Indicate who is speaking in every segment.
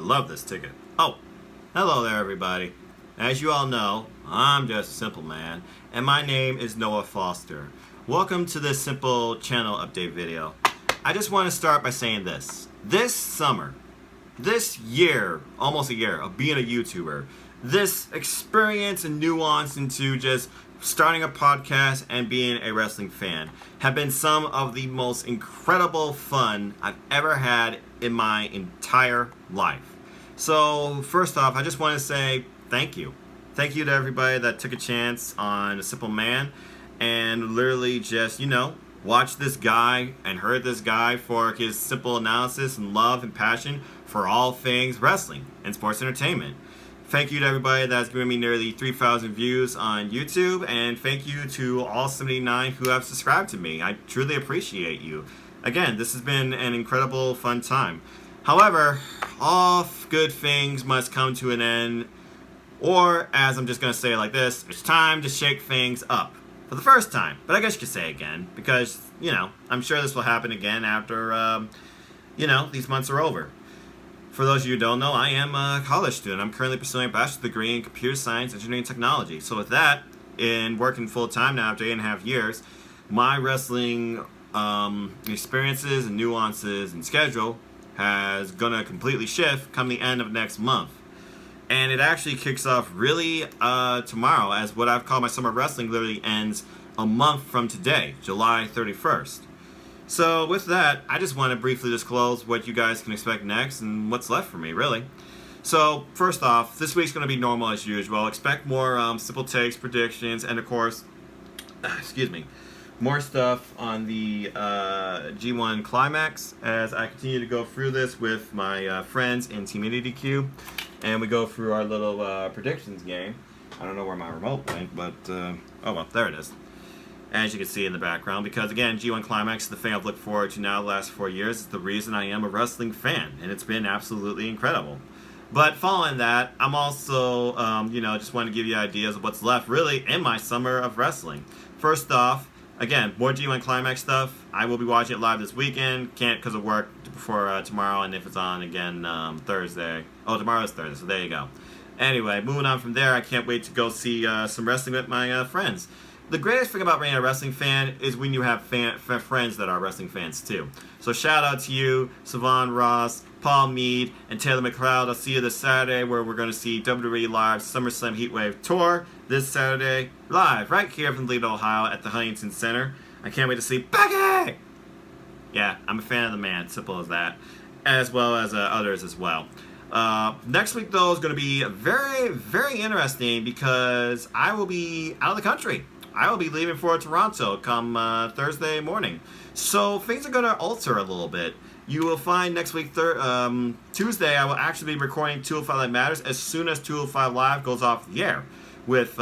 Speaker 1: love this ticket. Oh, hello there, everybody. As you all know, I'm just a simple man, and my name is Noah Foster. Welcome to this simple channel update video. I just want to start by saying this. This summer, this year, almost a year of being a YouTuber, this experience and nuance into just starting a podcast and being a wrestling fan have been some of the most incredible fun I've ever had in my entire life. So first off, I just want to say thank you. Thank you to everybody that took a chance on a simple man and literally just, watched this guy and heard this guy for his simple analysis and love and passion for all things wrestling and sports entertainment. Thank you to everybody that's given me nearly 3,000 views on YouTube, and thank you to all 79 who have subscribed to me. I truly appreciate you. Again, this has been an incredible, fun time. However, all good things must come to an end, or as I'm just going to say it like this, it's time to shake things up. For the first time, but I guess you could say again, because, I'm sure this will happen again after, these months are over. For those of you who don't know, I am a college student. I'm currently pursuing a bachelor's degree in computer science, engineering, and technology. So with that, in working full-time now after 8.5 years, my wrestling experiences and nuances and schedule has gonna completely shift come the end of next month. And it actually kicks off really tomorrow, as what I've called my summer wrestling literally ends a month from today, July 31st. So with that, I just want to briefly disclose what you guys can expect next and what's left for me, really. So first off, this week's going to be normal as usual. Expect more simple takes, predictions, and of course, more stuff on the G1 Climax as I continue to go through this with my friends in Team NoDQ, and we go through our little predictions game. I don't know where my remote went, but oh well, there it is. As you can see in the background, because again, G1 Climax is the thing I've looked forward to now the last 4 years. It's the reason I am a wrestling fan, and it's been absolutely incredible. But following that, I'm also, just want to give you ideas of what's left really in my summer of wrestling. First off, again, more G1 Climax stuff. I will be watching it live this weekend. Can't because of work before tomorrow, and if it's on again Thursday. Oh, tomorrow is Thursday, so there you go. Anyway, moving on from there, I can't wait to go see some wrestling with my friends. The greatest thing about being a wrestling fan is when you have friends that are wrestling fans too. So shout out to you, Savon Ross, Paul Mead, and Taylor McLeod. I'll see you this Saturday where we're going to see WWE Live SummerSlam Heatwave Tour this Saturday live right here from Toledo, Ohio at the Huntington Center. I can't wait to see Becky! Yeah, I'm a fan of the man, simple as that, as well as others as well. Next week though is going to be very, very interesting because I will be out of the country. I will be leaving for Toronto come Thursday morning. So things are going to alter a little bit. You will find next week, Tuesday, I will actually be recording 205 Live Matters as soon as 205 Live goes off the air with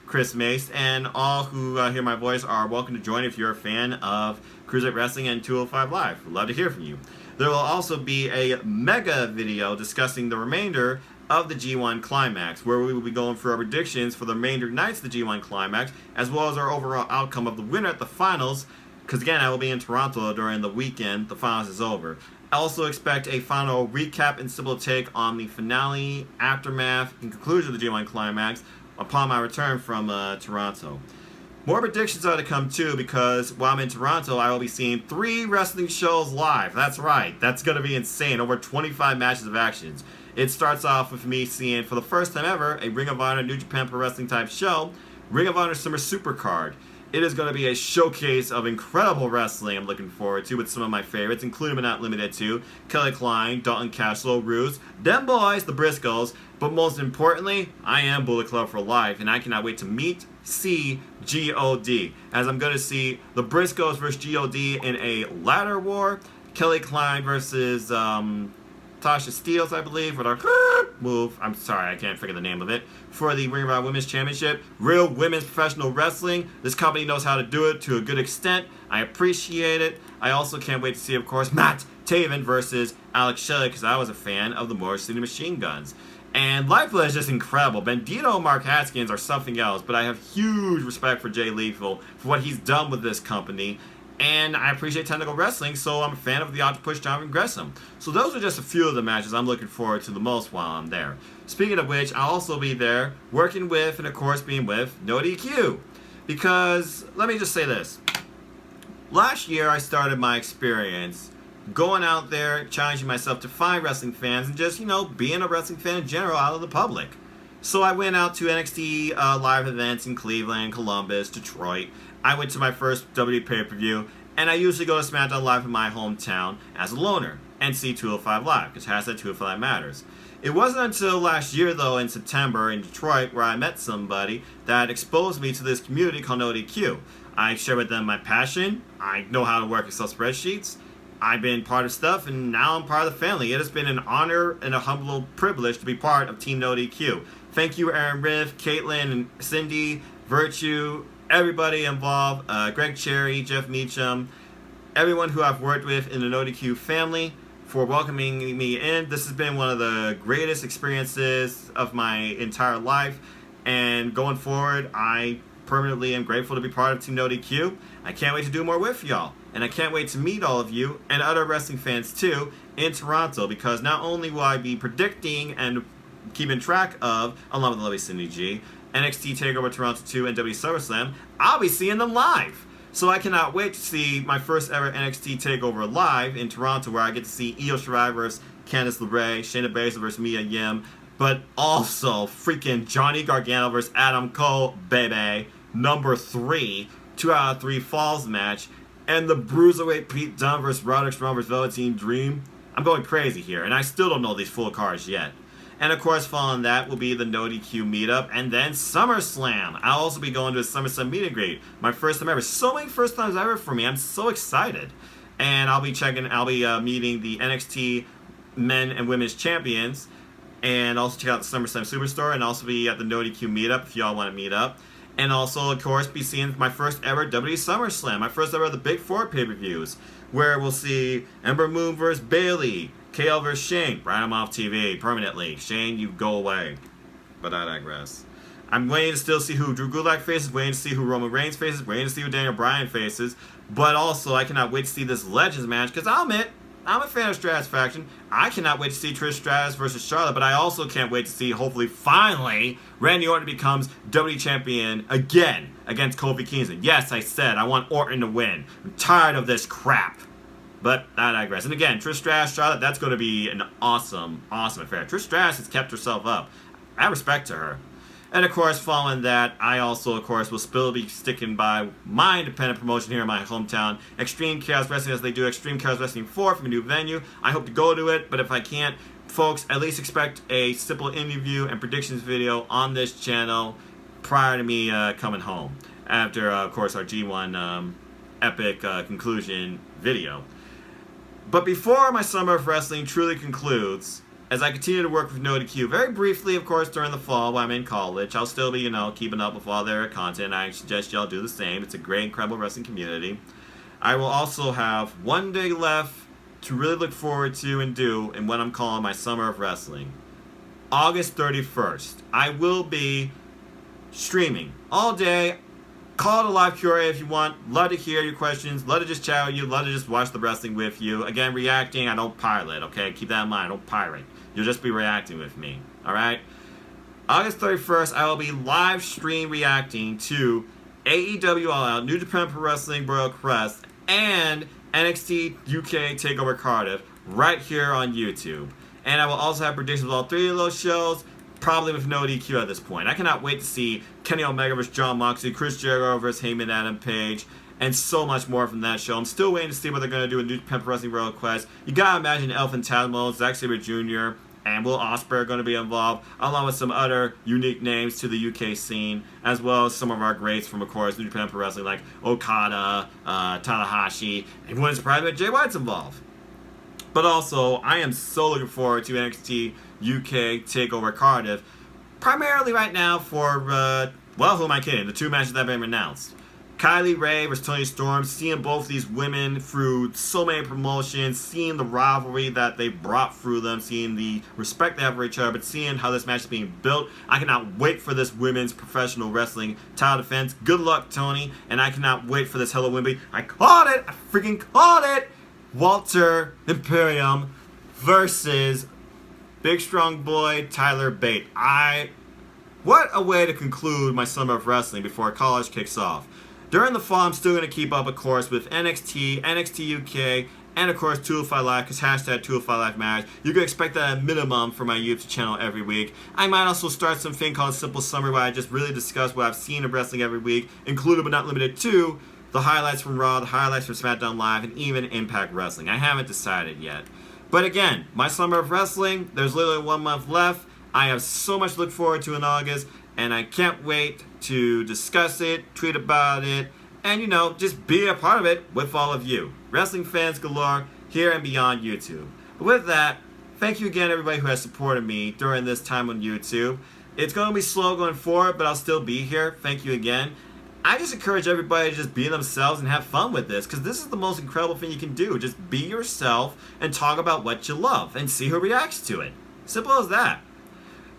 Speaker 1: Chris Mace. And all who hear my voice are welcome to join if you're a fan of Cruiserweight Wrestling and 205 Live. We'd love to hear from you. There will also be a mega video discussing the remainder of the G1 Climax, where we will be going through our predictions for the remainder nights of the G1 Climax, as well as our overall outcome of the winner at the finals, because again, I will be in Toronto during the weekend the finals is over. I also expect a final recap and simple take on the finale, aftermath, and conclusion of the G1 Climax upon my return from Toronto. More predictions are to come too, because while I'm in Toronto, I will be seeing 3 wrestling shows live. That's right, that's going to be insane. Over 25 matches of actions. It starts off with me seeing, for the first time ever, a Ring of Honor New Japan Pro Wrestling type show, Ring of Honor Summer Supercard. It is going to be a showcase of incredible wrestling I'm looking forward to with some of my favorites, including but not limited to Kelly Klein, Dalton Castle, Ruse, them boys, the Briscoes, but most importantly, I am Bullet Club for life, and I cannot wait to meet, see G.O.D. as I'm going to see the Briscoes versus G.O.D. in a ladder war, Kelly Klein versus Tasha Steelz, I believe, with our move. I'm sorry, I can't figure the name of it. For the Ring of Honor Women's Championship. Real women's professional wrestling. This company knows how to do it to a good extent. I appreciate it. I also can't wait to see, of course, Matt Taven versus Alex Shelley, because I was a fan of the Motor City Machine Guns. And Lifeblood is just incredible. Bandito and Mark Haskins are something else, but I have huge respect for Jay Lethal for what he's done with this company. And I appreciate technical wrestling, so I'm a fan of the Octopus John Gresham. So those are just a few of the matches I'm looking forward to the most while I'm there. Speaking of which, I'll also be there working with, and of course being with, NoDQ. Because, let me just say this. Last year I started my experience going out there, challenging myself to find wrestling fans, and just, being a wrestling fan in general out of the public. So I went out to NXT live events in Cleveland, Columbus, Detroit. I went to my first WWE pay-per-view, and I usually go to SmackDown Live in my hometown as a loner and see 205 Live, because hashtag 205 matters. It wasn't until last year, though, in September in Detroit, where I met somebody that exposed me to this community called NoDQ. I share with them my passion. I know how to work Excel spreadsheets. I've been part of stuff, and now I'm part of the family. It has been an honor and a humble privilege to be part of Team NoDQ. Thank you, Aaron Riff, Caitlin, and Cindy, Virtue, everybody involved, Greg Cherry, Jeff Meacham, everyone who I've worked with in the NoDQ family for welcoming me in. This has been one of the greatest experiences of my entire life, and going forward, I permanently am grateful to be part of Team NoDQ. I can't wait to do more with y'all, and I can't wait to meet all of you and other wrestling fans too in Toronto, because not only will I be predicting and keeping track of, along with lovely Cindy G, NXT TakeOver Toronto 2 and WWE SummerSlam, I'll be seeing them live. So I cannot wait to see my first ever NXT TakeOver live in Toronto, where I get to see Io Shirai versus Candice LeRae, Shayna Baszler versus Mia Yim, but also freaking Johnny Gargano versus Adam Cole, baby, number 3, 2 out of 3 falls match, and the Bruiserweight Pete Dunne versus Roderick Strong versus Velveteen Dream. I'm going crazy here, and I still don't know these full cards yet. And of course, following that will be the NoDQ meetup, and then SummerSlam. I'll also be going to a SummerSlam meet and greet. My first time ever. So many first times ever for me. I'm so excited. And I'll be meeting the NXT men and women's champions, and also check out the SummerSlam Superstore, and also be at the NoDQ meetup if y'all want to meet up. And also, of course, be seeing my first ever WWE SummerSlam, my first ever of the Big Four pay-per-views, where we'll see Ember Moon versus Bayley, KL vs. Shane. Right, I'm off TV permanently. Shane, you go away. But I digress. I'm waiting to still see who Drew Gulak faces, waiting to see who Roman Reigns faces, waiting to see who Daniel Bryan faces. But also, I cannot wait to see this Legends match, because I'll admit, I'm a fan of Stratus faction. I cannot wait to see Trish Stratus versus Charlotte, but I also can't wait to see, hopefully, finally, Randy Orton becomes WWE Champion again against Kofi Kingston. Yes, I said I want Orton to win. I'm tired of this crap. But I digress. And again, Trish Stratus, Charlotte, that's going to be an awesome, awesome affair. Trish Stratus has kept herself up. I have respect to her. And of course, following that, I also, of course, will still be sticking by my independent promotion here in my hometown, Extreme Chaos Wrestling, as they do Extreme Chaos Wrestling 4 from a new venue. I hope to go to it, but if I can't, folks, at least expect a simple interview and predictions video on this channel prior to me coming home. After, of course, our G1 epic conclusion video. But before my summer of wrestling truly concludes, as I continue to work with NoDQ, very briefly, of course, during the fall while I'm in college, I'll still be, keeping up with all their content. I suggest y'all do the same. It's a great, incredible wrestling community. I will also have one day left to really look forward to and do in what I'm calling my summer of wrestling. August 31st, I will be streaming all day. Call it a live Q&A if you want. Love to hear your questions. Love to just chat with you. Love to just watch the wrestling with you. Again, reacting, I don't pilot, okay? Keep that in mind. I don't pirate. You'll just be reacting with me, all right? August 31st, I will be live stream reacting to AEW All Out, New Japan Pro Wrestling Royal Crest, and NXT UK TakeOver Cardiff right here on YouTube. And I will also have predictions of all 3 of those shows, probably with NoDQ at this point. I cannot wait to see Kenny Omega versus Jon Moxley, Chris Jericho versus Heyman Adam Page, and so much more from that show. I'm still waiting to see what they're going to do with New Japan Pro Wrestling Royal Quest. You gotta imagine El Phantasmo, Zack Sabre Jr., and Will Ospreay are going to be involved, along with some other unique names to the UK scene, as well as some of our greats from, of course, New Japan Pro Wrestling, like Okada, Tanahashi, and wouldn't surprise me if Jay White's involved. But also, I am so looking forward to NXT UK TakeOver Cardiff, primarily right now for, well, who am I kidding? The 2 matches that have been announced. Kylie Ray versus Toni Storm, seeing both these women through so many promotions, seeing the rivalry that they brought through them, seeing the respect they have for each other, but seeing how this match is being built. I cannot wait for this women's professional wrestling title defense. Good luck, Toni, and I cannot wait for this Hello Wembley. I called it! I freaking called it! Walter Imperium versus Big Strong Boy Tyler Bate. What a way to conclude my summer of wrestling before college kicks off. During the fall, I'm still going to keep up, of course, with NXT, NXT UK, and, of course, 205 Live, because hashtag 205 Live match. You can expect that at minimum for my YouTube channel every week. I might also start something called Simple Summer, where I just really discuss what I've seen of wrestling every week, included but not limited to the highlights from Raw, the highlights from SmackDown Live, and even Impact Wrestling. I haven't decided yet. But again, my summer of wrestling, there's literally 1 month left. I have so much to look forward to in August, and I can't wait to discuss it, tweet about it, and, just be a part of it with all of you. Wrestling fans galore here and beyond YouTube. But with that, thank you again, everybody who has supported me during this time on YouTube. It's going to be slow going forward, but I'll still be here. Thank you again. I just encourage everybody to just be themselves and have fun with this, because this is the most incredible thing you can do. Just be yourself and talk about what you love and see who reacts to it. Simple as that.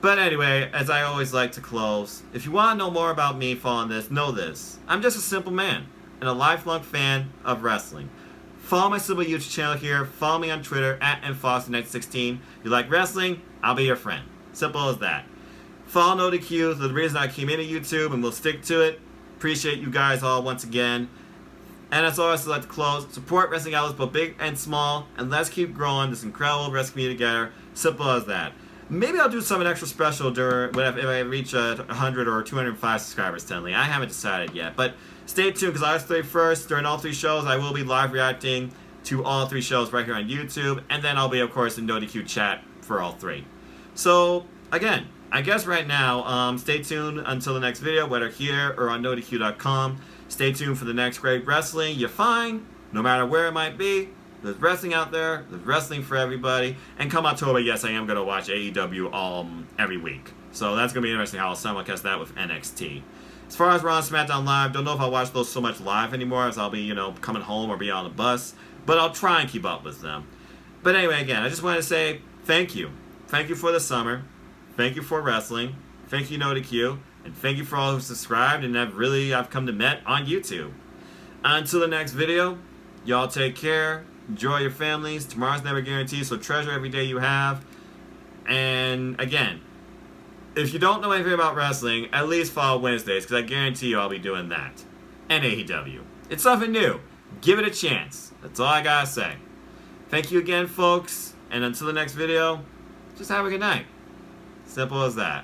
Speaker 1: But anyway, as I always like to close, if you want to know more about me following this, know this. I'm just a simple man and a lifelong fan of wrestling. Follow my simple YouTube channel here. Follow me on Twitter at mfoster916. You like wrestling? I'll be your friend. Simple as that. Follow NoDQ. The reason I came into YouTube, and we'll stick to it. Appreciate you guys all once again. And as always, I'd like to close. Support wrestling outlets both big and small. And let's keep growing this incredible wrestling community together. Simple as that. Maybe I'll do something extra special if I reach 100 or 205 subscribers, Tenley. I haven't decided yet. But stay tuned, because August 31st, during all 3 shows, I will be live reacting to all 3 shows right here on YouTube. And then I'll be, of course, in NoDQ chat for all 3. So, again, I guess right now, stay tuned until the next video, whether here or on NoDQ.com. Stay tuned for the next great wrestling you find, no matter where it might be. There's wrestling out there. There's wrestling for everybody. And come October, yes, I am going to watch AEW every week. So that's going to be interesting how I'll simulcast that with NXT. As far as Raw and SmackDown Live, don't know if I'll watch those so much live anymore, as I'll be, coming home or be on the bus. But I'll try and keep up with them. But anyway, again, I just want to say thank you. Thank you for the summer. Thank you for wrestling. Thank you, NoDQ. And thank you for all who subscribed and I've come to met on YouTube. Until the next video, y'all take care. Enjoy your families. Tomorrow's never guaranteed, so treasure every day you have. And again, if you don't know anything about wrestling, at least follow Wednesdays, because I guarantee you I'll be doing that. And AEW. It's something new. Give it a chance. That's all I gotta say. Thank you again, folks. And until the next video, just have a good night. Simple as that.